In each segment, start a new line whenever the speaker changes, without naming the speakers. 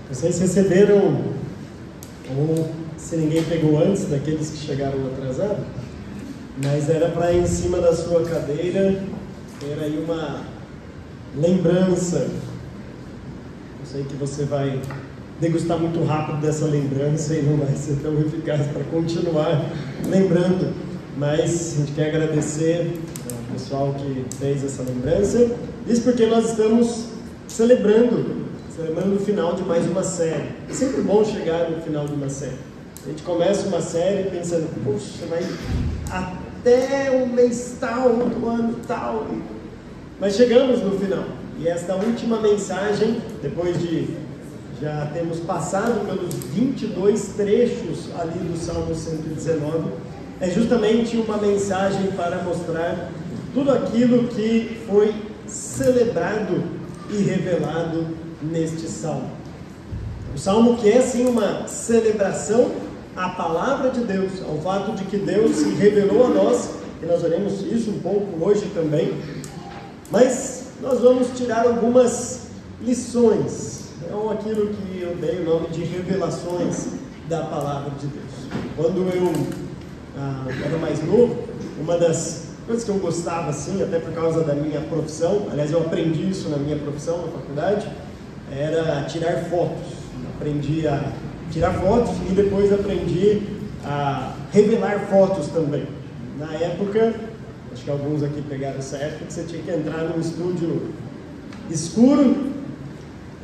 Vocês receberam, ou se ninguém pegou antes daqueles que chegaram atrasados, mas era para em cima da sua cadeira ter aí uma lembrança. Eu sei que você vai degustar muito rápido dessa lembrança e não vai ser tão eficaz para continuar lembrando, mas a gente quer agradecer ao pessoal que fez essa lembrança. Isso porque nós estamos celebrando o final de mais uma série. É sempre bom chegar no final de uma série. A gente começa uma série pensando, poxa, vai até o mês tal, do ano tal. Mas chegamos no final. E esta última mensagem, depois de já termos passado pelos 22 trechos ali do Salmo 119, é justamente uma mensagem para mostrar tudo aquilo que foi celebrado e revelado neste Salmo. O Salmo que é sim uma celebração à palavra de Deus, ao fato de que Deus se revelou a nós, e nós veremos isso um pouco hoje também, mas nós vamos tirar algumas lições, é aquilo que eu dei o nome de revelações da palavra de Deus. Quando eu era mais novo, uma das coisas que eu gostava assim, até por causa da minha profissão, aliás eu aprendi isso na minha profissão, na faculdade, era tirar fotos. Aprendi a tirar fotos e depois aprendi a revelar fotos também. Na época, acho que alguns aqui pegaram essa época, que você tinha que entrar num estúdio escuro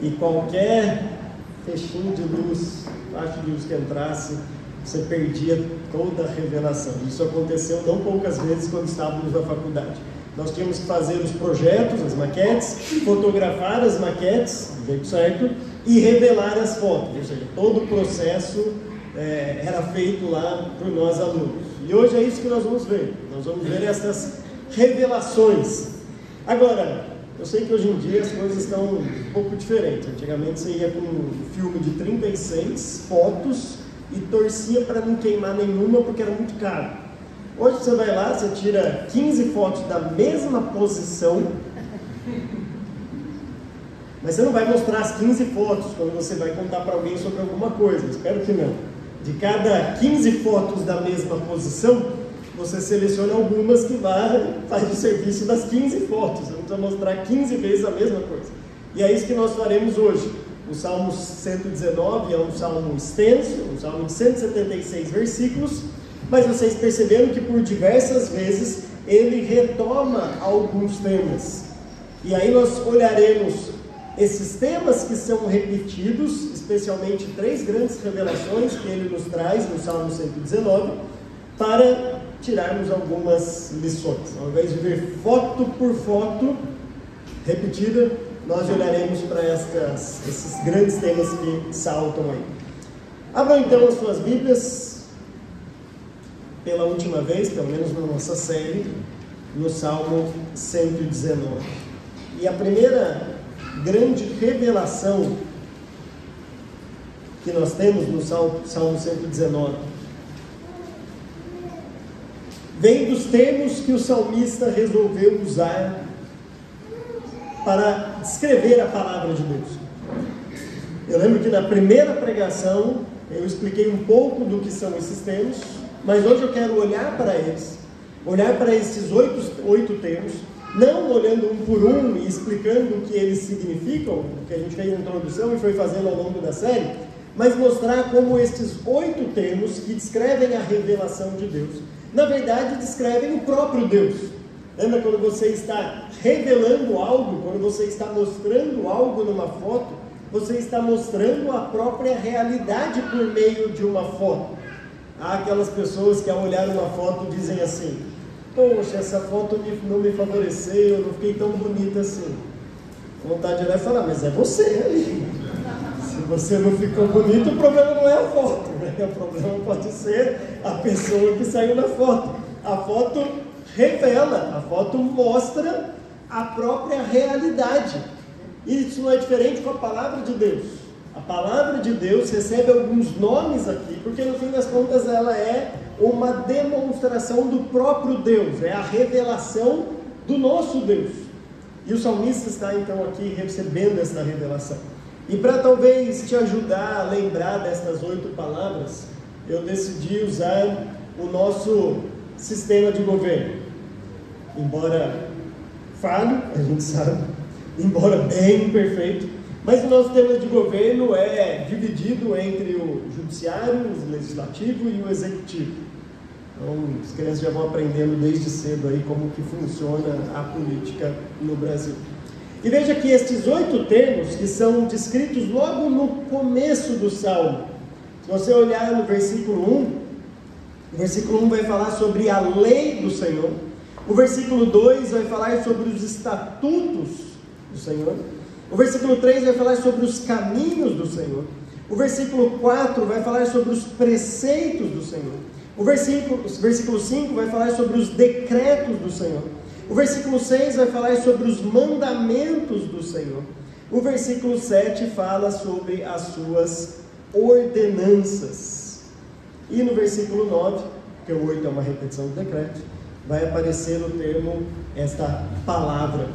e qualquer fechinho de luz, faixa de luz que entrasse, você perdia toda a revelação. Isso aconteceu não poucas vezes quando estávamos na faculdade. Nós tínhamos que fazer os projetos, as maquetes, fotografar as maquetes, do jeito certo, e revelar as fotos. Ou seja, todo o processo era feito lá por nós alunos. E hoje é isso que nós vamos ver. Nós vamos ver essas revelações. Agora, eu sei que hoje em dia as coisas estão um pouco diferentes. Antigamente você ia com um filme de 36 fotos e torcia para não queimar nenhuma porque era muito caro. Hoje você vai lá, você tira 15 fotos da mesma posição, mas você não vai mostrar as 15 fotos quando você vai contar para alguém sobre alguma coisa, espero que não. De cada 15 fotos da mesma posição, você seleciona algumas que faz o serviço das 15 fotos, você não precisa mostrar 15 vezes a mesma coisa. E é isso que nós faremos hoje. O Salmo 119 é um salmo extenso, um salmo de 176 versículos, mas vocês perceberam que por diversas vezes ele retoma alguns temas. E aí nós olharemos esses temas que são repetidos, especialmente 3 grandes revelações que ele nos traz no Salmo 119, para tirarmos algumas lições. Ao invés de ver foto por foto repetida, nós olharemos para esses grandes temas que saltam aí. Abram então as suas Bíblias, pela última vez, pelo menos na nossa série, no Salmo 119. E a primeira grande revelação que nós temos no Salmo 119 vem dos termos que o salmista resolveu usar para descrever a palavra de Deus. Eu lembro que na primeira pregação eu expliquei um pouco do que são esses termos, mas hoje eu quero olhar para eles, olhar para esses 8 termos, não olhando um por um e explicando o que eles significam, o que a gente fez na introdução e foi fazendo ao longo da série, mas mostrar como estes 8 termos que descrevem a revelação de Deus, na verdade descrevem o próprio Deus. Lembra quando você está revelando algo, quando você está mostrando algo numa foto, você está mostrando a própria realidade por meio de uma foto. Há aquelas pessoas que ao olhar uma foto dizem assim, poxa, essa foto não me favoreceu, eu não fiquei tão bonita assim. Vontade de olhar e falar, mas é você ali. Se você não ficou bonito, o problema não é a foto, né? O problema pode ser a pessoa que saiu na foto. A foto revela, a foto mostra a própria realidade. Isso não é diferente com a palavra de Deus. A palavra de Deus recebe alguns nomes aqui, porque no fim das contas ela é uma demonstração do próprio Deus, é a revelação do nosso Deus. E o salmista está então aqui recebendo essa revelação. E para talvez te ajudar a lembrar destas 8 palavras, eu decidi usar o nosso sistema de governo. Embora falho, a gente sabe, embora bem imperfeito, mas o nosso sistema de governo é dividido entre o judiciário, o legislativo e o executivo. Então, as crianças já vão aprendendo desde cedo aí como que funciona a política no Brasil. E veja que estes 8 termos que são descritos logo no começo do Salmo, se você olhar no versículo 1, o versículo 1 vai falar sobre a lei do Senhor, o versículo 2 vai falar sobre os estatutos do Senhor, o versículo 3 vai falar sobre os caminhos do Senhor, o versículo 4 vai falar sobre os preceitos do Senhor, o versículo 5 vai falar sobre os decretos do Senhor, o versículo 6 vai falar sobre os mandamentos do Senhor, o versículo 7 fala sobre as suas ordenanças, e no versículo 9, porque o 8 é uma repetição do decreto, vai aparecer no termo esta palavra.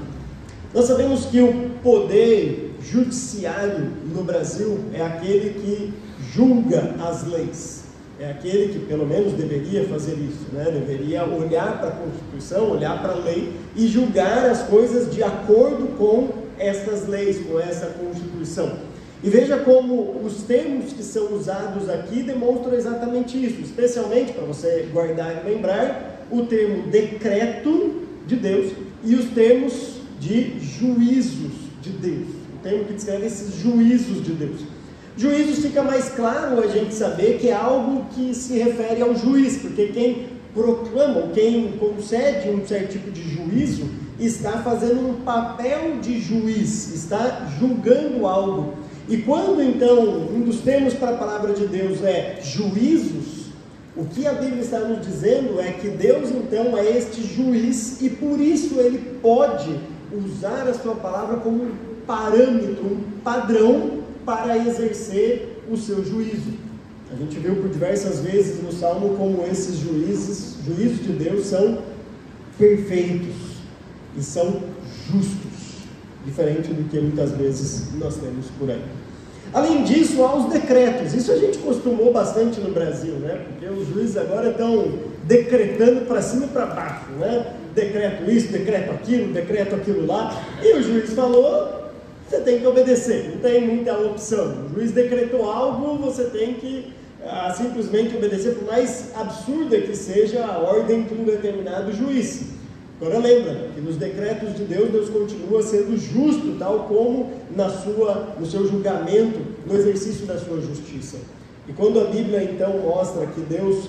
Nós sabemos que o poder judiciário no Brasil é aquele que julga as leis, é aquele que pelo menos deveria fazer isso, né? Deveria olhar para a Constituição, olhar para a lei e julgar as coisas de acordo com estas leis, com essa Constituição. E veja como os termos que são usados aqui demonstram exatamente isso, especialmente para você guardar e lembrar o termo decreto de Deus e os termos de juízos de Deus, o termo que descreve esses juízos de Deus. Juízos fica mais claro a gente saber que é algo que se refere ao juiz, porque quem proclama, ou quem concede um certo tipo de juízo, está fazendo um papel de juiz, está julgando algo. E quando então um dos termos para a palavra de Deus é juízos, o que a Bíblia está nos dizendo é que Deus então é este juiz e por isso ele pode usar a sua palavra como um parâmetro, um padrão para exercer o seu juízo. A gente viu por diversas vezes no Salmo como esses juízos de Deus são perfeitos e são justos, diferente do que muitas vezes nós temos por aí. Além disso, há os decretos. Isso a gente costumou bastante no Brasil, né? Porque os juízes agora estão decretando para cima e para baixo, né? Decreto isso, decreto aquilo lá. E o juiz falou, você tem que obedecer, não tem muita opção. O juiz decretou algo, você tem que simplesmente obedecer, por mais absurda que seja a ordem de um determinado juiz. Agora lembra que nos decretos de Deus, Deus continua sendo justo, tal como no seu julgamento, no exercício da sua justiça. E quando a Bíblia então mostra que Deus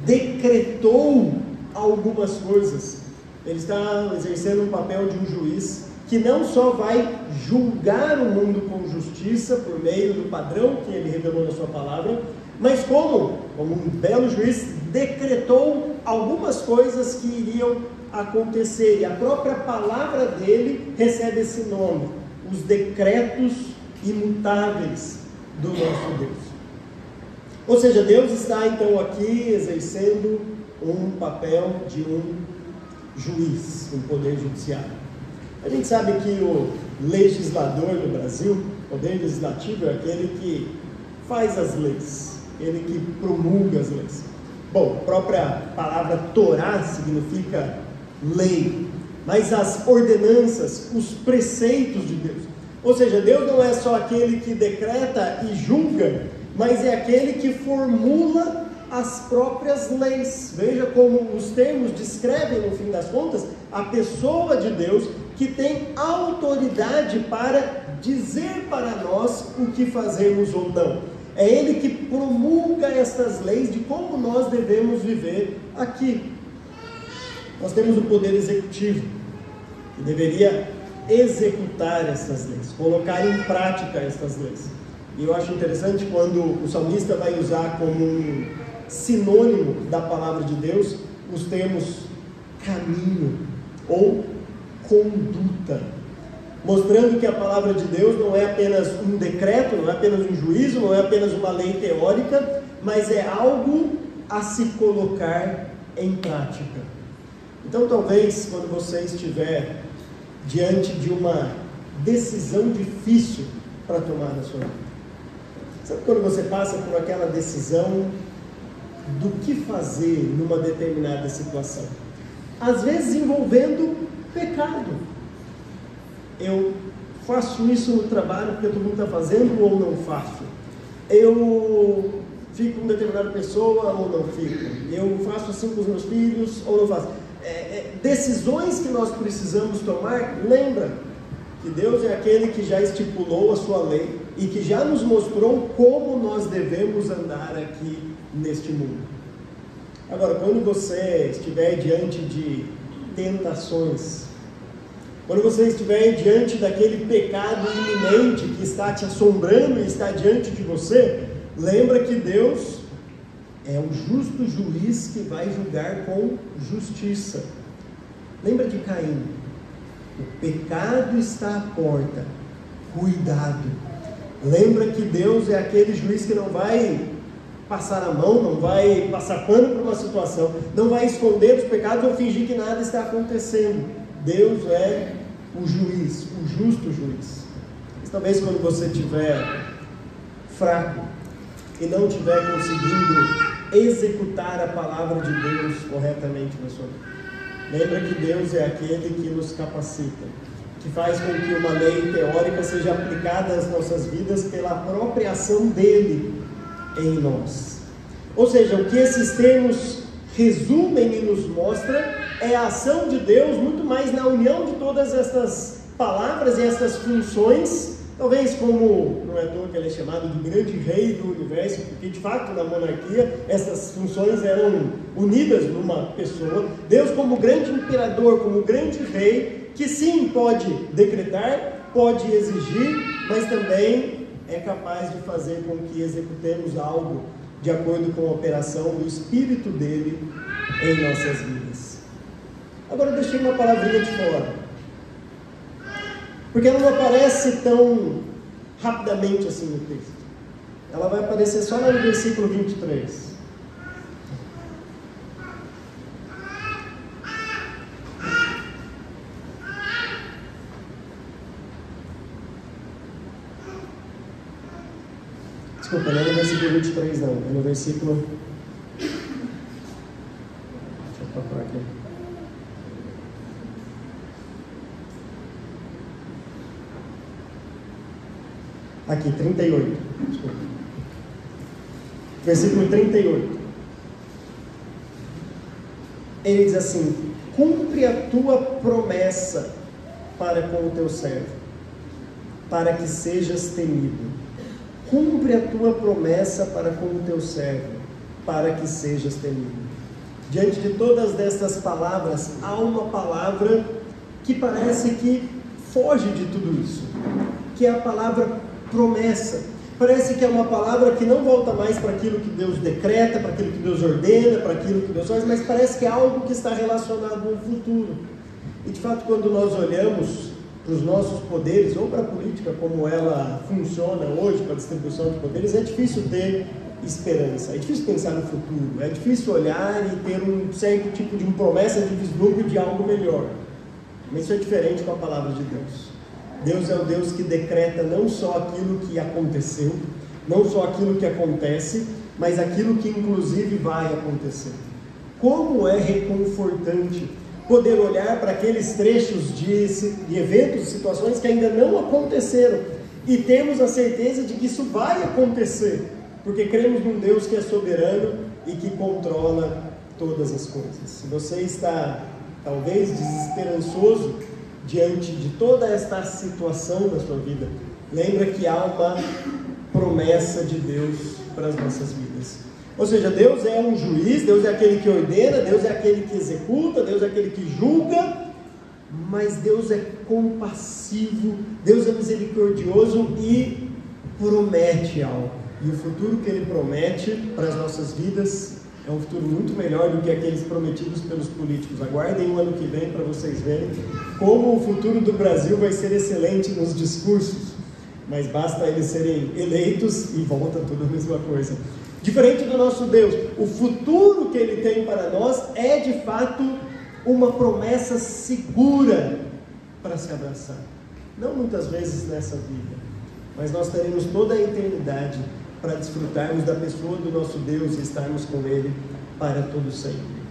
decretou algumas coisas, Ele está exercendo um papel de um juiz que não só vai julgar o mundo com justiça por meio do padrão que Ele revelou na sua palavra, mas como um belo juiz, decretou algumas coisas que iriam acontecer, e a própria palavra dele recebe esse nome, os decretos imutáveis do nosso Deus. Ou seja, Deus está então aqui exercendo um papel de um juiz, um poder judiciário. A gente sabe que o legislador no Brasil, o poder legislativo, é aquele que faz as leis, ele que promulga as leis. Bom, a própria palavra Torá significa lei, mas as ordenanças, os preceitos de Deus, ou seja, Deus não é só aquele que decreta e julga, mas é aquele que formula as próprias leis. Veja como os termos descrevem, no fim das contas, a pessoa de Deus que tem autoridade para dizer para nós o que fazemos ou não. É Ele que promulga estas leis de como nós devemos viver aqui. Nós temos o poder executivo, que deveria executar essas leis, colocar em prática essas leis. E eu acho interessante quando o salmista vai usar como um sinônimo da palavra de Deus os termos caminho ou conduta, mostrando que a palavra de Deus não é apenas um decreto, não é apenas um juízo, não é apenas uma lei teórica, mas é algo a se colocar em prática. Então talvez quando você estiver diante de uma decisão difícil para tomar na sua vida. Sabe quando você passa por aquela decisão do que fazer numa determinada situação? Às vezes envolvendo pecado. Eu faço isso no trabalho porque todo mundo está fazendo ou não faço? Eu fico com determinada pessoa ou não fico? Eu faço assim com os meus filhos ou não faço? Decisões que nós precisamos tomar. Lembra que Deus é aquele que já estipulou a sua lei e que já nos mostrou como nós devemos andar aqui neste mundo. Agora, quando você estiver diante de tentações, quando você estiver diante daquele pecado iminente que está te assombrando e está diante de você, lembra que Deus é o justo juiz que vai julgar com justiça. Lembra de Caim? O pecado está à porta, cuidado. Lembra que Deus é aquele juiz que não vai passar a mão, não vai passar pano para uma situação, não vai esconder os pecados ou fingir que nada está acontecendo. Deus é o juiz, o justo juiz. Mas talvez quando você estiver fraco e não estiver conseguindo executar a palavra de Deus corretamente na sua vida, lembra que Deus é aquele que nos capacita, que faz com que uma lei teórica seja aplicada às nossas vidas pela própria ação dele em nós. Ou seja, o que esses termos resumem e nos mostram é a ação de Deus muito mais na união de todas estas palavras e estas funções. Talvez como, não é à toa que ele é chamado de grande rei do universo, porque de fato na monarquia essas funções eram unidas numa pessoa. Deus como grande imperador, como grande rei, que sim pode decretar, pode exigir, mas também é capaz de fazer com que executemos algo de acordo com a operação do Espírito dele em nossas vidas. Agora eu deixei uma palavrinha de fora, porque ela não aparece tão rapidamente assim no texto. Ela vai aparecer só no versículo 23. Desculpa, não é no versículo 23 não, é no versículo... Deixa eu procurar aqui. Aqui, 38. Desculpa. Versículo 38. Ele diz assim: cumpre a tua promessa para com o teu servo, para que sejas temido. Cumpre a tua promessa para com o teu servo, para que sejas temido. Diante de todas estas palavras, há uma palavra que parece que foge de tudo isso, que é a palavra promessa. Parece que é uma palavra que não volta mais para aquilo que Deus decreta, para aquilo que Deus ordena, para aquilo que Deus faz, mas parece que é algo que está relacionado ao futuro. E de fato, quando nós olhamos para os nossos poderes, ou para a política como ela funciona hoje, para a distribuição de poderes, é difícil ter esperança, é difícil pensar no futuro, é difícil olhar e ter um certo tipo de promessa de vislumbre de algo melhor. Mas isso é diferente com a palavra de Deus. Deus é o Deus que decreta não só aquilo que aconteceu, não só aquilo que acontece, mas aquilo que inclusive vai acontecer. Como é reconfortante poder olhar para aqueles trechos de eventos, situações que ainda não aconteceram e termos a certeza de que isso vai acontecer, porque cremos num Deus que é soberano e que controla todas as coisas. Se você está talvez desesperançoso diante de toda esta situação da sua vida, lembra que há uma promessa de Deus para as nossas vidas. Ou seja, Deus é um juiz, Deus é aquele que ordena, Deus é aquele que executa, Deus é aquele que julga, mas Deus é compassivo, Deus é misericordioso e promete algo. E o futuro que Ele promete para as nossas vidas é um futuro muito melhor do que aqueles prometidos pelos políticos. Aguardem o ano que vem para vocês verem como o futuro do Brasil vai ser excelente nos discursos, mas basta eles serem eleitos e volta tudo a mesma coisa. Diferente do nosso Deus, o futuro que Ele tem para nós é de fato uma promessa segura para se abraçar. Não muitas vezes nessa vida, mas nós teremos toda a eternidade para desfrutarmos da pessoa do nosso Deus e estarmos com Ele para todo sempre.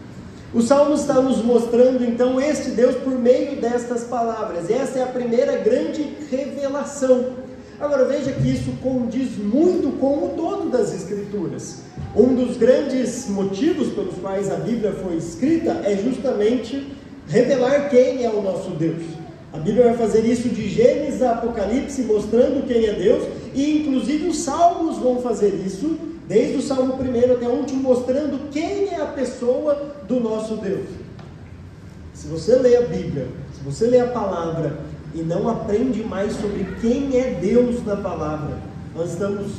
O Salmo está nos mostrando então este Deus por meio destas palavras. Essa é a primeira grande revelação. Agora veja que isso condiz muito com o todo das Escrituras. Um dos grandes motivos pelos quais a Bíblia foi escrita é justamente revelar quem é o nosso Deus. A Bíblia vai fazer isso de Gênesis a Apocalipse, mostrando quem é Deus, e inclusive os Salmos vão fazer isso, desde o Salmo 1 até o último, mostrando quem é a pessoa do nosso Deus. Se você lê a Bíblia, se você lê a palavra e não aprende mais sobre quem é Deus na palavra, não estamos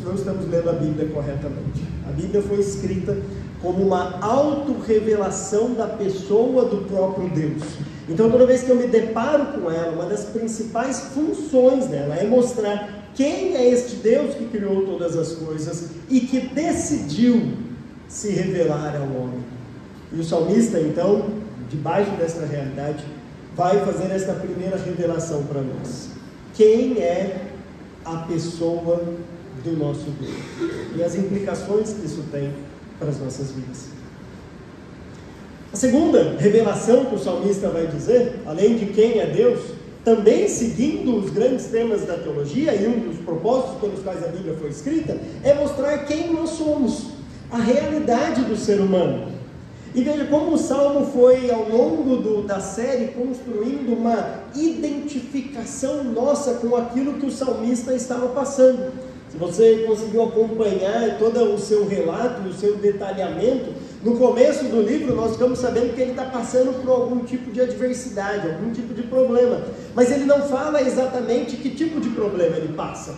lendo a Bíblia corretamente. A Bíblia foi escrita como uma autorrevelação da pessoa do próprio Deus. Então, toda vez que eu me deparo com ela, uma das principais funções dela é mostrar quem é este Deus que criou todas as coisas e que decidiu se revelar ao homem. E o salmista, então, debaixo desta realidade, vai fazer esta primeira revelação para nós. Quem é a pessoa do nosso Deus? E as implicações que isso tem para as nossas vidas. A segunda revelação que o salmista vai dizer, além de quem é Deus, também seguindo os grandes temas da teologia, e um dos propósitos pelos quais a Bíblia foi escrita, é mostrar quem nós somos, a realidade do ser humano. E veja como o Salmo foi, ao longo da série, construindo uma identificação nossa com aquilo que o salmista estava passando. Se você conseguiu acompanhar todo o seu relato, o seu detalhamento, no começo do livro nós ficamos sabendo que ele está passando por algum tipo de adversidade, algum tipo de problema. Mas ele não fala exatamente que tipo de problema ele passa.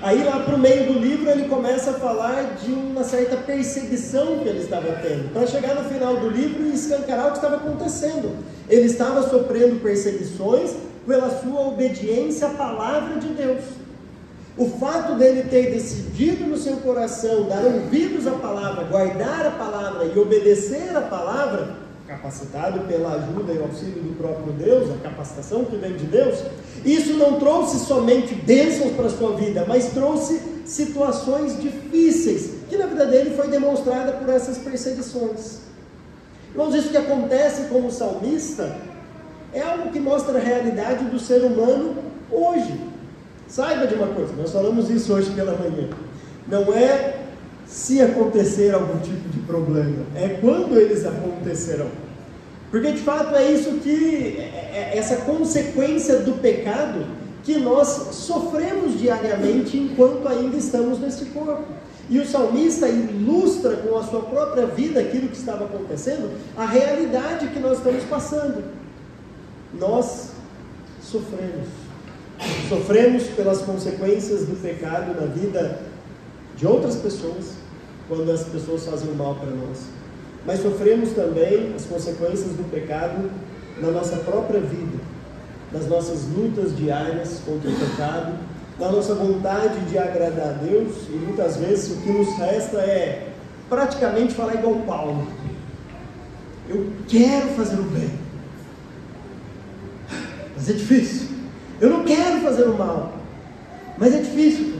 Aí lá para o meio do livro ele começa a falar de uma certa perseguição que ele estava tendo, para chegar no final do livro e escancarar o que estava acontecendo. Ele estava sofrendo perseguições pela sua obediência à palavra de Deus. O fato dele ter decidido no seu coração dar ouvidos à palavra, guardar a palavra e obedecer a palavra, capacitado pela ajuda e auxílio do próprio Deus, a capacitação que vem de Deus, isso não trouxe somente bênçãos para a sua vida, mas trouxe situações difíceis, que na vida dele foi demonstrada por essas perseguições. Irmãos, isso que acontece com o salmista é algo que mostra a realidade do ser humano hoje. Saiba de uma coisa, nós falamos isso hoje pela manhã, não é se acontecer algum tipo de problema, é quando eles acontecerão. Porque de fato é isso que, essa consequência do pecado que nós sofremos diariamente enquanto ainda estamos nesse corpo. E o salmista ilustra com a sua própria vida aquilo que estava acontecendo, a realidade que nós estamos passando. Nós sofremos pelas consequências do pecado na vida de outras pessoas, quando as pessoas fazem mal para nós. Mas sofremos também as consequências do pecado na nossa própria vida, nas nossas lutas diárias contra o pecado, na nossa vontade de agradar a Deus, e muitas vezes o que nos resta é praticamente falar igual Paulo: eu quero fazer o bem, mas é difícil. Eu não quero fazer o mal, mas é difícil.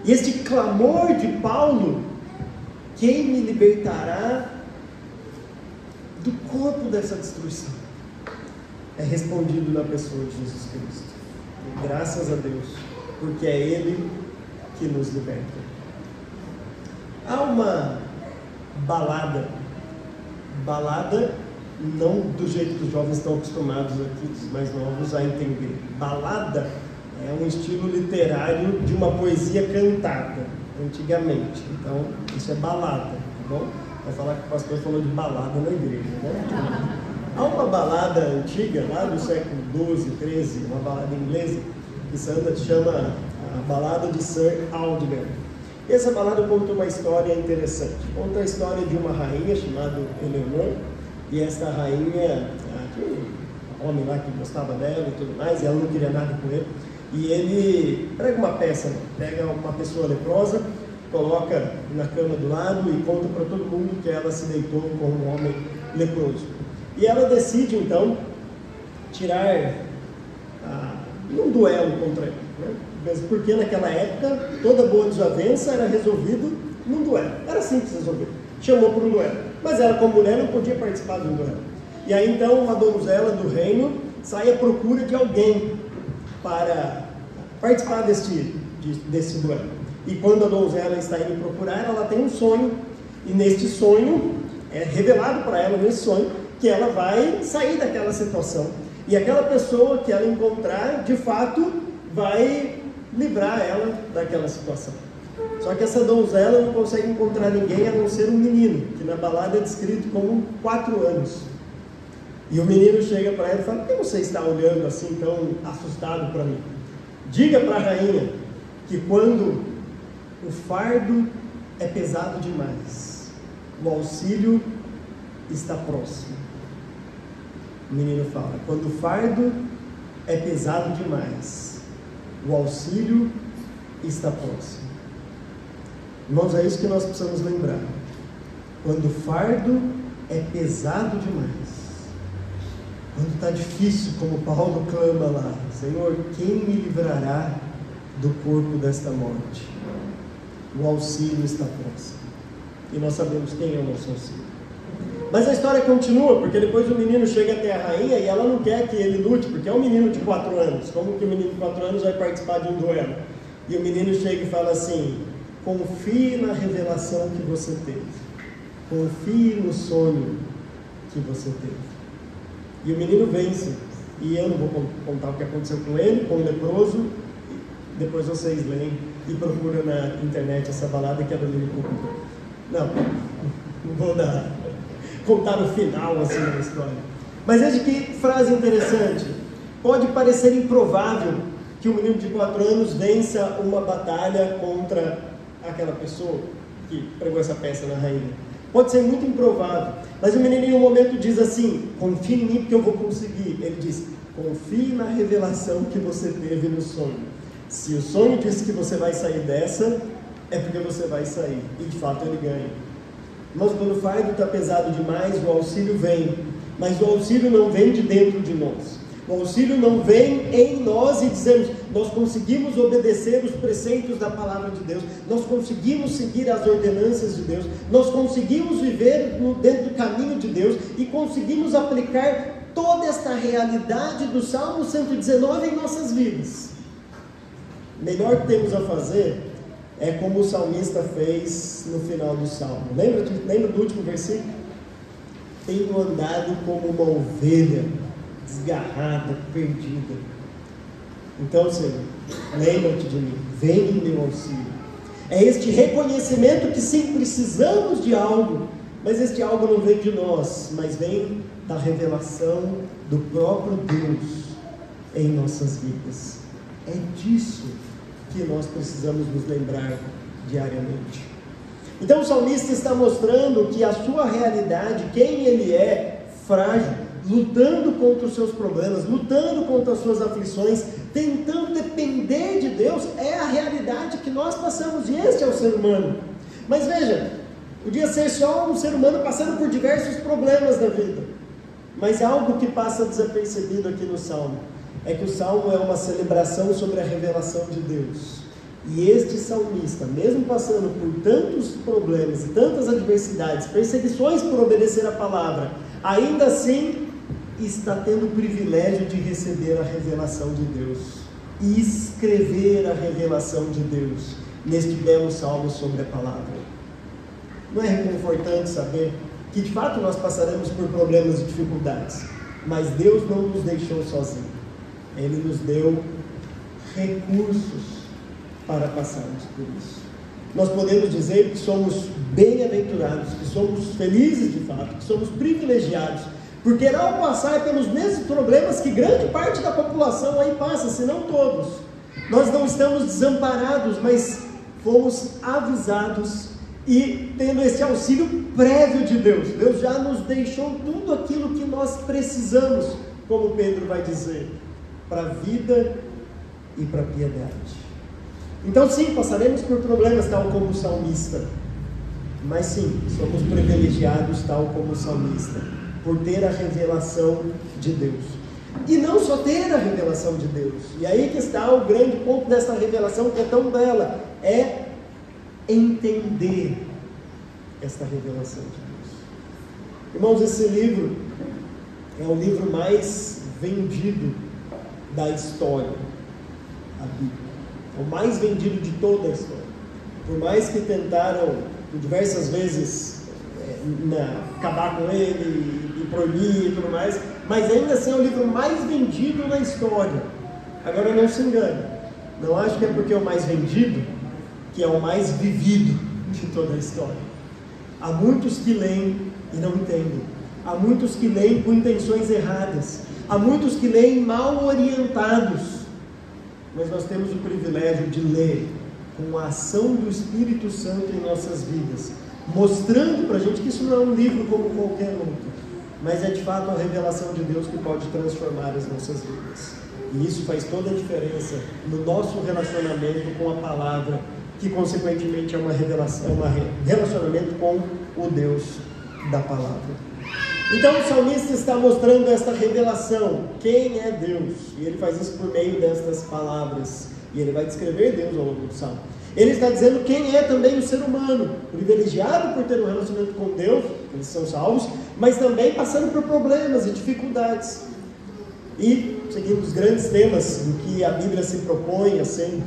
E este clamor de Paulo, quem me libertará do corpo dessa destruição, é respondido na pessoa de Jesus Cristo. E graças a Deus, porque é Ele que nos liberta. Há uma balada não do jeito que os jovens estão acostumados aqui, os mais novos, a entender. Balada é um estilo literário de uma poesia cantada, antigamente. Então, isso é balada, tá bom? Vai falar que o pastor falou de balada na igreja, né? Há uma balada antiga, lá do século XII, XIII, uma balada inglesa, que se chama a Balada de Sir Aldingham. Essa balada conta uma história interessante. Conta a história de uma rainha chamada Eleanor, e essa rainha, um homem lá que gostava dela e tudo mais, e ela não queria nada com ele, e ele prega uma peça, pega uma pessoa leprosa, coloca na cama do lado e conta para todo mundo que ela se deitou com um homem leproso. E ela decide então tirar num duelo contra ele, né? Mesmo porque naquela época, toda boa desavença era resolvido num duelo. Era simples resolver. Chamou por um duelo. Mas ela, como mulher, não podia participar de um duelo. E aí então uma donzela do reino sai à procura de alguém para participar desse duelo. E quando a donzela está indo procurar, ela tem um sonho. E neste sonho, é revelado para ela nesse sonho, que ela vai sair daquela situação. E aquela pessoa que ela encontrar, de fato, vai livrar ela daquela situação. Só que essa donzela não consegue encontrar ninguém a não ser um menino, que na balada é descrito como 4 anos. E o menino chega para ela e fala: por que você está olhando assim tão assustado para mim? Diga para a rainha que quando o fardo é pesado demais, o auxílio está próximo. O menino fala: quando o fardo é pesado demais, o auxílio está próximo. Irmãos, é isso que nós precisamos lembrar. Quando o fardo é pesado demais, quando está difícil, como Paulo clama lá: Senhor, quem me livrará do corpo desta morte? O auxílio está próximo. E nós sabemos quem é o nosso auxílio. Mas a história continua, porque depois o menino chega até a rainha e ela não quer que ele lute, porque é um menino de 4 anos. Como que o menino de 4 anos vai participar de um duelo? E o menino chega e fala assim: confie na revelação que você teve. Confie no sonho que você teve. E o menino vence. E eu não vou contar o que aconteceu com ele, com o leproso. Depois vocês leem e procuram na internet essa balada que a Domínio contou. Não vou contar o final assim da história. Mas veja que frase interessante. Pode parecer improvável que um menino de 4 anos vença uma batalha contra aquela pessoa que pregou essa peça na rainha. Pode ser muito improvável. Mas o menino em um momento diz assim: confie em mim porque eu vou conseguir. Ele diz: confie na revelação que você teve no sonho. Se o sonho disse que você vai sair dessa, é porque você vai sair. E de fato ele ganha. Mas quando o fardo está pesado demais, o auxílio vem. Mas o auxílio não vem de dentro de nós. O auxílio não vem em nós e dizemos: nós conseguimos obedecer os preceitos da palavra de Deus, nós conseguimos seguir as ordenanças de Deus, nós conseguimos viver dentro do caminho de Deus e conseguimos aplicar toda esta realidade do Salmo 119 em nossas vidas. O melhor que temos a fazer é como o salmista fez no final do Salmo. Lembra do último versículo? Tenho andado como uma ovelha desgarrada, perdida. Então, Senhor, lembra-te de mim, vem em meu auxílio. É este reconhecimento que sim, precisamos de algo, mas este algo não vem de nós, mas vem da revelação do próprio Deus em nossas vidas. É disso que nós precisamos nos lembrar diariamente. Então o salmista está mostrando que a sua realidade, quem ele é, frágil, lutando contra os seus problemas, lutando contra as suas aflições, tentando depender de Deus, é a realidade que nós passamos, e este é o ser humano. Mas veja, podia ser só um ser humano passando por diversos problemas da vida, mas algo que passa desapercebido aqui no Salmo, é que o Salmo é uma celebração sobre a revelação de Deus. E este salmista, mesmo passando por tantos problemas e tantas adversidades, perseguições por obedecer a palavra, ainda assim está tendo o privilégio de receber a revelação de Deus e escrever a revelação de Deus neste belo salmo sobre a palavra. Não é reconfortante saber que de fato nós passaremos por problemas e dificuldades, mas Deus não nos deixou sozinhos. Ele nos deu recursos para passarmos por isso. Nós podemos dizer que somos bem-aventurados, que somos felizes de fato, que somos privilegiados, porque ao passar pelos mesmos problemas que grande parte da população aí passa, se não todos, nós não estamos desamparados, mas fomos avisados e tendo esse auxílio prévio de Deus. Deus já nos deixou tudo aquilo que nós precisamos, como Pedro vai dizer, para a vida e para a piedade. Então sim, passaremos por problemas tal como o salmista, mas sim, somos privilegiados tal como o salmista, por ter a revelação de Deus. E não só ter a revelação de Deus. E aí que está o grande ponto dessa revelação, que é tão bela, é entender esta revelação de Deus. Irmãos, esse livro é o livro mais vendido da história, a Bíblia. É o mais vendido de toda a história. Por mais que tentaram, por diversas vezes, acabar com ele e proibir e tudo mais, mas ainda assim é o livro mais vendido na história. Agora não se engane, não acho que é porque é o mais vendido que é o mais vivido de toda a história. Há muitos que leem e não entendem, há muitos que leem com intenções erradas, há muitos que leem mal orientados, mas nós temos o privilégio de ler com a ação do Espírito Santo em nossas vidas, mostrando para a gente que isso não é um livro como qualquer outro, mas é de fato a revelação de Deus que pode transformar as nossas vidas. E isso faz toda a diferença no nosso relacionamento com a palavra, que consequentemente é uma revelação, um relacionamento com o Deus da palavra. Então o salmista está mostrando esta revelação, quem é Deus, e ele faz isso por meio destas palavras, e ele vai descrever Deus ao longo do salmo. Ele está dizendo quem é também o ser humano, privilegiado por ter um relacionamento com Deus, eles são salvos, mas também passando por problemas e dificuldades. E seguindo os grandes temas em que a Bíblia se propõe a ser,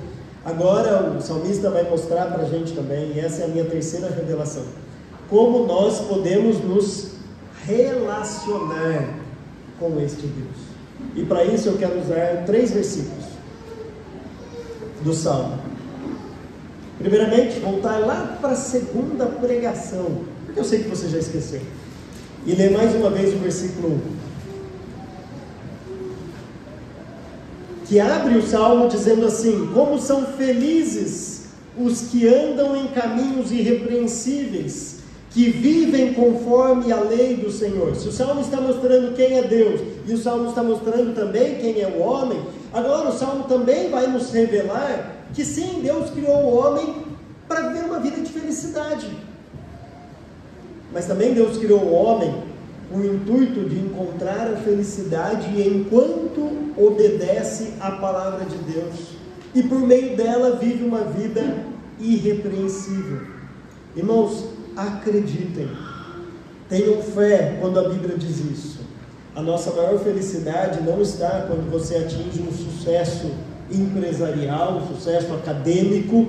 agora o salmista vai mostrar para a gente também, e essa é a minha terceira revelação, como nós podemos nos relacionar com este Deus. E para isso eu quero usar 3 versículos do Salmo. Primeiramente, voltar lá para a segunda pregação, porque eu sei que você já esqueceu, e ler mais uma vez o versículo 1, que abre o Salmo dizendo assim: como são felizes os que andam em caminhos irrepreensíveis, que vivem conforme a lei do Senhor. Se o Salmo está mostrando quem é Deus, e o Salmo está mostrando também quem é o homem, agora o Salmo também vai nos revelar que sim, Deus criou o homem para viver uma vida de felicidade, mas também Deus criou o homem com o intuito de encontrar a felicidade enquanto obedece à palavra de Deus, e por meio dela vive uma vida irrepreensível. Irmãos, acreditem, tenham fé quando a Bíblia diz isso. A nossa maior felicidade não está quando você atinge um sucesso empresarial, um sucesso acadêmico,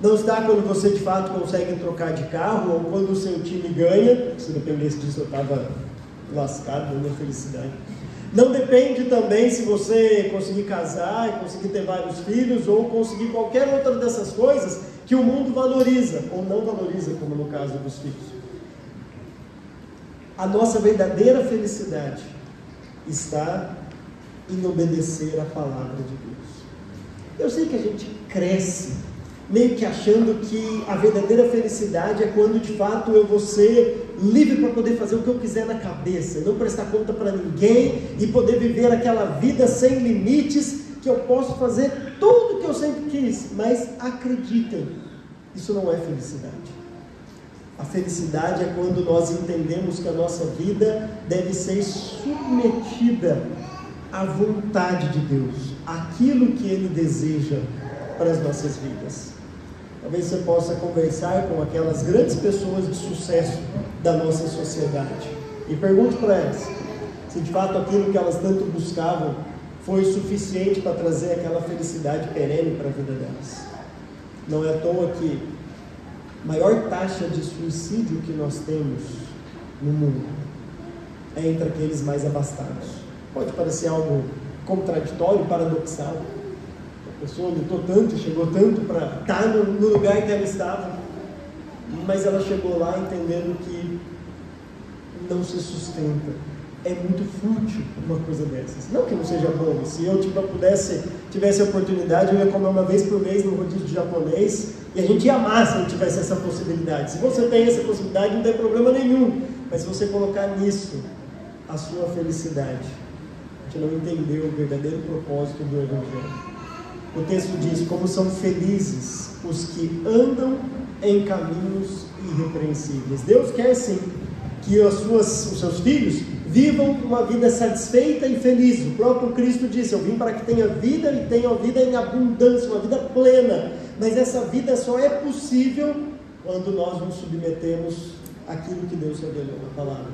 não está quando você de fato consegue trocar de carro, ou quando o seu time ganha. Se dependesse disso eu estava lascado na minha felicidade. Não depende também se você conseguir casar e conseguir ter vários filhos, ou conseguir qualquer outra dessas coisas que o mundo valoriza, ou não valoriza, como no caso dos filhos. A nossa verdadeira felicidade está em obedecer a palavra de Deus. Eu sei que a gente cresce meio que achando que a verdadeira felicidade é quando de fato eu vou ser livre para poder fazer o que eu quiser na cabeça, não prestar conta para ninguém e poder viver aquela vida sem limites, que eu posso fazer tudo o que eu sempre quis. Mas acreditem, isso não é felicidade. A felicidade é quando nós entendemos que a nossa vida deve ser submetida à vontade de Deus, aquilo que Ele deseja para as nossas vidas. Talvez você possa conversar com aquelas grandes pessoas de sucesso da nossa sociedade e pergunte para elas se de fato aquilo que elas tanto buscavam foi suficiente para trazer aquela felicidade perene para a vida delas. Não é à toa que a maior taxa de suicídio que nós temos no mundo é entre aqueles mais abastados. Pode parecer algo contraditório, paradoxal. A pessoa lutou tanto, chegou tanto para estar no lugar que ela estava, mas ela chegou lá entendendo que não se sustenta. É muito fútil uma coisa dessas. Não que não seja bom. Se eu tivesse a oportunidade, eu ia comer uma vez por mês no rodízio japonês, e a gente ia amar se a gente tivesse essa possibilidade. Se você tem essa possibilidade, não tem problema nenhum. Mas se você colocar nisso a sua felicidade, a gente não entendeu o verdadeiro propósito do Evangelho. O texto diz: como são felizes os que andam em caminhos irrepreensíveis. Deus quer sim que os seus filhos vivam uma vida satisfeita e feliz. O próprio Cristo disse: eu vim para que tenha vida e tenha uma vida em abundância, uma vida plena. Mas essa vida só é possível quando nós nos submetemos àquilo que Deus revelou na palavra.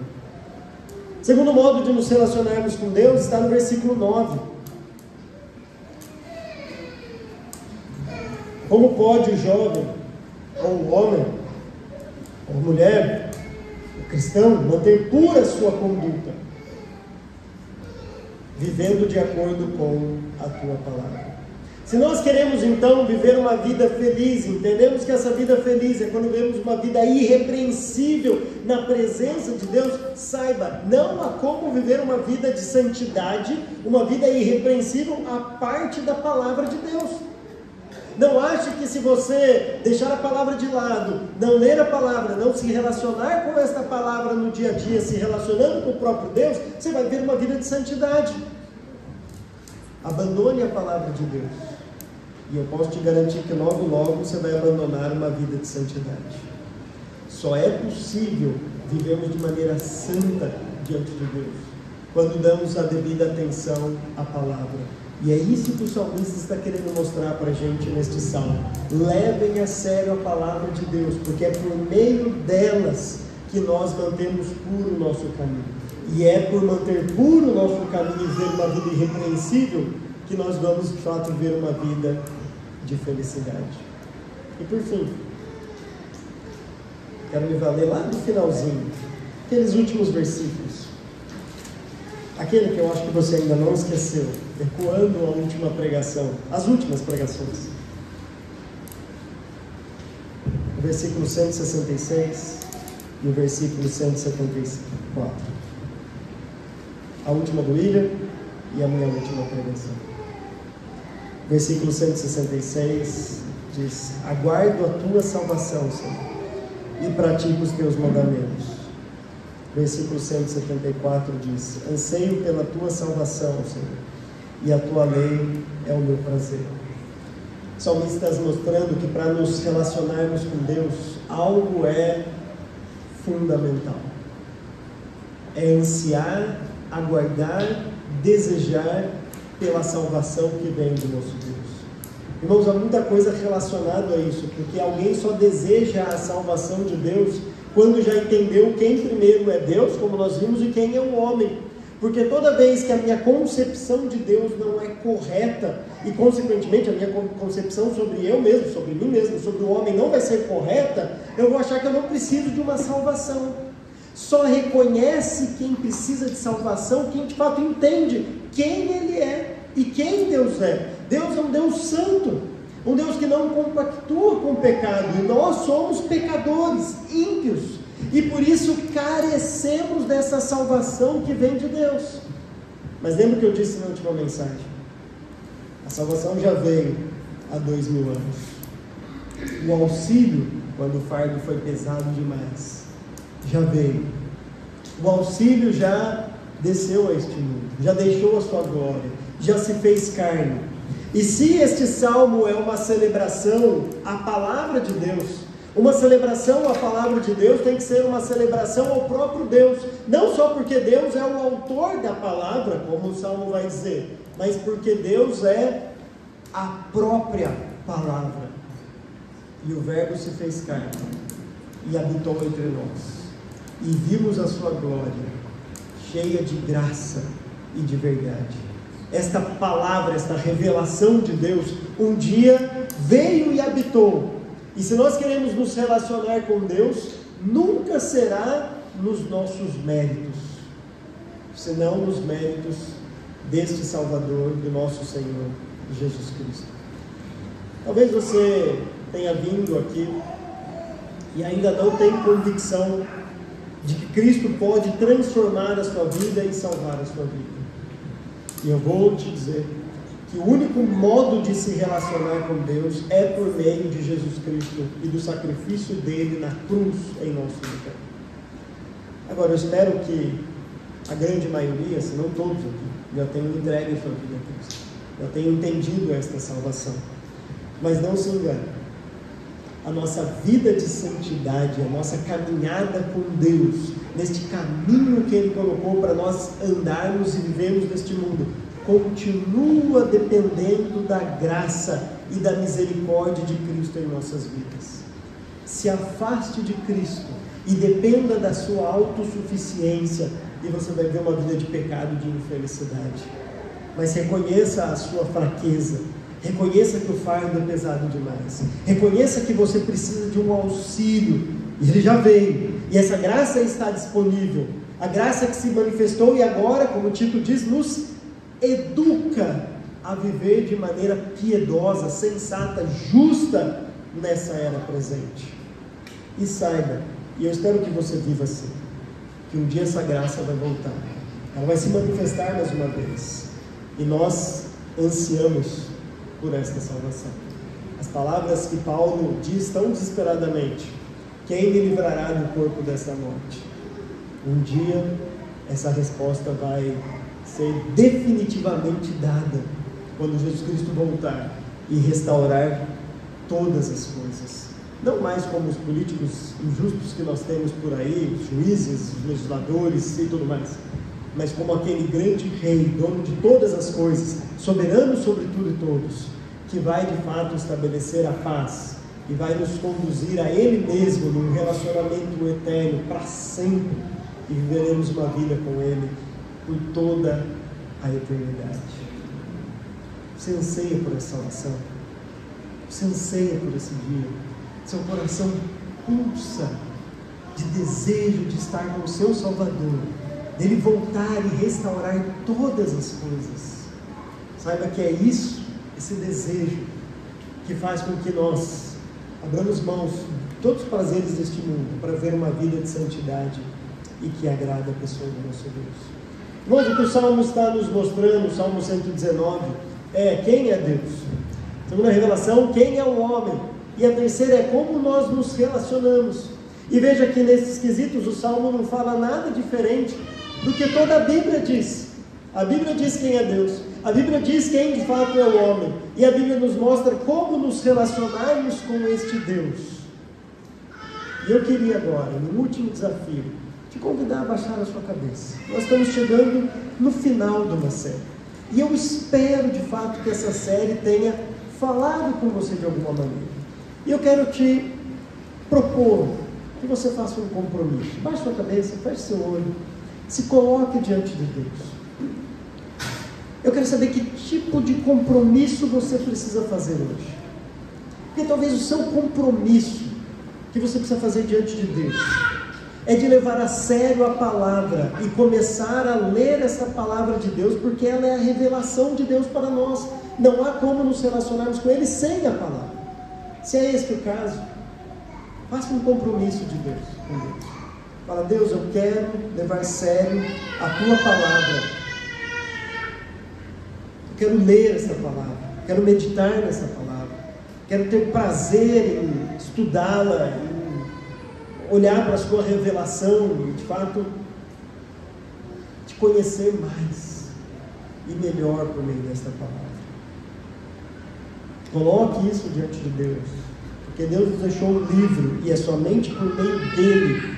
Segundo modo de nos relacionarmos com Deus está no versículo 9. Como pode o jovem, ou o homem, ou a mulher, o cristão, manter pura sua conduta, vivendo de acordo com a tua palavra? Se nós queremos então viver uma vida feliz, entendemos que essa vida feliz é quando vivemos uma vida irrepreensível na presença de Deus, saiba, não há como viver uma vida de santidade, uma vida irrepreensível à parte da palavra de Deus. Não ache que se você deixar a palavra de lado, não ler a palavra, não se relacionar com esta palavra no dia a dia, se relacionando com o próprio Deus, você vai ter uma vida de santidade. Abandone a palavra de Deus. E eu posso te garantir que logo, logo você vai abandonar uma vida de santidade. Só é possível vivermos de maneira santa diante de Deus quando damos a devida atenção à palavra. E é isso que o salmista está querendo mostrar para a gente neste salmo. Levem a sério a palavra de Deus, porque é por meio delas que nós mantemos puro o nosso caminho. E é por manter puro o nosso caminho e viver uma vida irrepreensível que nós vamos de fato viver uma vida de felicidade. E por fim, quero me valer lá do finalzinho, aqueles últimos versículos. Aquele que eu acho que você ainda não esqueceu, ecoando a última pregação, as últimas pregações. O versículo 166 e o versículo 174. A última do William e a minha última pregação. Versículo 166 diz: aguardo a tua salvação, Senhor, e pratico os teus mandamentos. Versículo 174 diz: anseio pela tua salvação, Senhor, e a tua lei é o meu prazer. O salmista está mostrando que para nos relacionarmos com Deus, algo é fundamental. É ansiar, aguardar, desejar pela salvação que vem do nosso Deus. Irmãos, há muita coisa relacionada a isso, porque alguém só deseja a salvação de Deus quando já entendeu quem primeiro é Deus, como nós vimos, e quem é o homem. Porque toda vez que a minha concepção de Deus não é correta, e consequentemente a minha concepção sobre eu mesmo, sobre mim mesmo, sobre o homem não vai ser correta, eu vou achar que eu não preciso de uma salvação. Só reconhece quem precisa de salvação quem de fato entende quem Ele é e quem Deus é. Deus é um Deus santo, um Deus que não compactua com o pecado, e nós somos pecadores, ímpios, e por isso carecemos dessa salvação que vem de Deus. Mas lembra que eu disse na última mensagem? A salvação já veio há 2000 anos. O auxílio, quando o fardo foi pesado demais, já veio. O auxílio já desceu a este mundo, já deixou a sua glória, já se fez carne. E se este salmo é uma celebração à palavra de Deus, uma celebração à palavra de Deus tem que ser uma celebração ao próprio Deus, não só porque Deus é o autor da palavra, como o salmo vai dizer, mas porque Deus é a própria palavra. E o verbo se fez carne e habitou entre nós, e vimos a sua glória, cheia de graça e de verdade. Esta palavra, esta revelação de Deus, um dia veio e habitou. E se nós queremos nos relacionar com Deus, nunca será nos nossos méritos, senão nos méritos deste Salvador, do nosso Senhor Jesus Cristo. Talvez você tenha vindo aqui e ainda não tem convicção de que Cristo pode transformar a sua vida e salvar a sua vida. E eu vou te dizer que o único modo de se relacionar com Deus é por meio de Jesus Cristo e do sacrifício dele na cruz em nosso lugar. Agora, eu espero que a grande maioria, se não todos aqui, já tenham entregue a sua vida a Cristo, já tenham entendido esta salvação. Mas não se engane, a nossa vida de santidade, a nossa caminhada com Deus, neste caminho que Ele colocou para nós andarmos e vivermos neste mundo, continua dependendo da graça e da misericórdia de Cristo em nossas vidas. Se afaste de Cristo e dependa da sua autossuficiência, e você vai ver uma vida de pecado e de infelicidade. Mas reconheça a sua fraqueza, reconheça que o fardo é pesado demais, reconheça que você precisa de um auxílio, e ele já veio, e essa graça está disponível, a graça que se manifestou e agora, como o Tito diz, nos educa a viver de maneira piedosa, sensata, justa nessa era presente. E saiba, e eu espero que você viva assim, que um dia essa graça vai voltar, ela vai se manifestar mais uma vez, e nós ansiamos por esta salvação. As palavras que Paulo diz tão desesperadamente: quem me livrará do corpo dessa morte? Um dia essa resposta vai ser definitivamente dada quando Jesus Cristo voltar e restaurar todas as coisas, não mais como os políticos injustos que nós temos por aí, os juízes, os legisladores e tudo mais, mas como aquele grande rei, dono de todas as coisas, soberano sobre tudo e todos, que vai de fato estabelecer a paz e vai nos conduzir a Ele mesmo num relacionamento eterno para sempre, e viveremos uma vida com Ele por toda a eternidade. Você anseia por essa salvação? Você anseia por esse dia? Seu coração pulsa de desejo de estar com o seu Salvador, dele voltar e restaurar todas as coisas. Saiba que é isso, esse desejo, que faz com que nós abramos mãos de todos os prazeres deste mundo para ver uma vida de santidade e que agrada a pessoa do nosso Deus. Irmãos, o que o Salmo está nos mostrando, o Salmo 119, é quem é Deus. Segunda revelação, quem é o homem. E a terceira é como nós nos relacionamos. E veja que nesses quesitos o Salmo não fala nada diferente do que toda a Bíblia diz. A Bíblia diz quem é Deus, a Bíblia diz quem de fato é o homem, e a Bíblia nos mostra como nos relacionarmos com este Deus. E eu queria agora, no último desafio, te convidar a baixar a sua cabeça. Nós estamos chegando no final de uma série, e eu espero de fato que essa série tenha falado com você de alguma maneira. E eu quero te propor que você faça um compromisso. Baixe sua cabeça, feche seu olho, se coloque diante de Deus. Eu quero saber que tipo de compromisso você precisa fazer hoje. Porque talvez o seu compromisso que você precisa fazer diante de Deus é de levar a sério a palavra e começar a ler essa palavra de Deus, porque ela é a revelação de Deus para nós. Não há como nos relacionarmos com Ele sem a palavra. Se é esse o caso, faça um compromisso de Deus com Deus. Fala: Deus, eu quero levar a sério a Tua palavra. Eu quero ler essa palavra, quero meditar nessa palavra, quero ter prazer em estudá-la, em olhar para a sua revelação e de fato te conhecer mais e melhor por meio desta palavra. Coloque isso diante de Deus, porque Deus nos deixou um livro e é somente por meio dele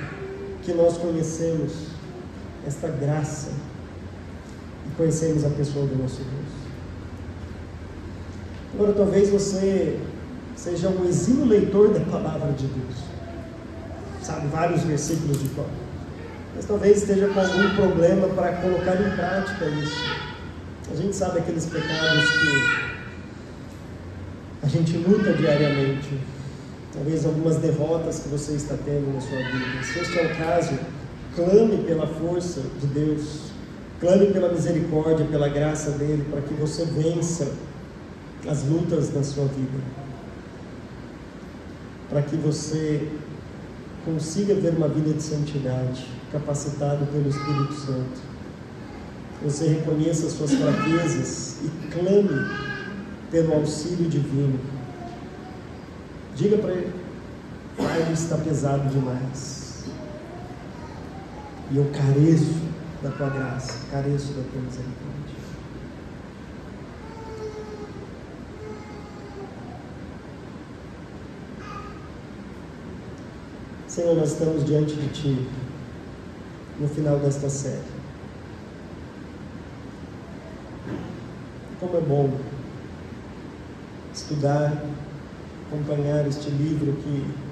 que nós conhecemos esta graça e conhecemos a pessoa do nosso Deus. Agora, talvez você seja um exímio leitor da palavra de Deus, sabe vários versículos de cor, mas talvez esteja com algum problema para colocar em prática isso. A gente sabe aqueles pecados que a gente luta diariamente, talvez algumas derrotas que você está tendo na sua vida. Se este é o caso, clame pela força de Deus, clame pela misericórdia, pela graça dele, para que você vença as lutas da sua vida, para que você consiga ver uma vida de santidade, capacitado pelo Espírito Santo. Você reconheça as suas fraquezas e clame pelo auxílio divino. Diga para ele: Pai, está pesado demais, e eu careço da tua graça, careço da tua misericórdia. Senhor, nós estamos diante de Ti no final desta série. Como é bom estudar, acompanhar este livro que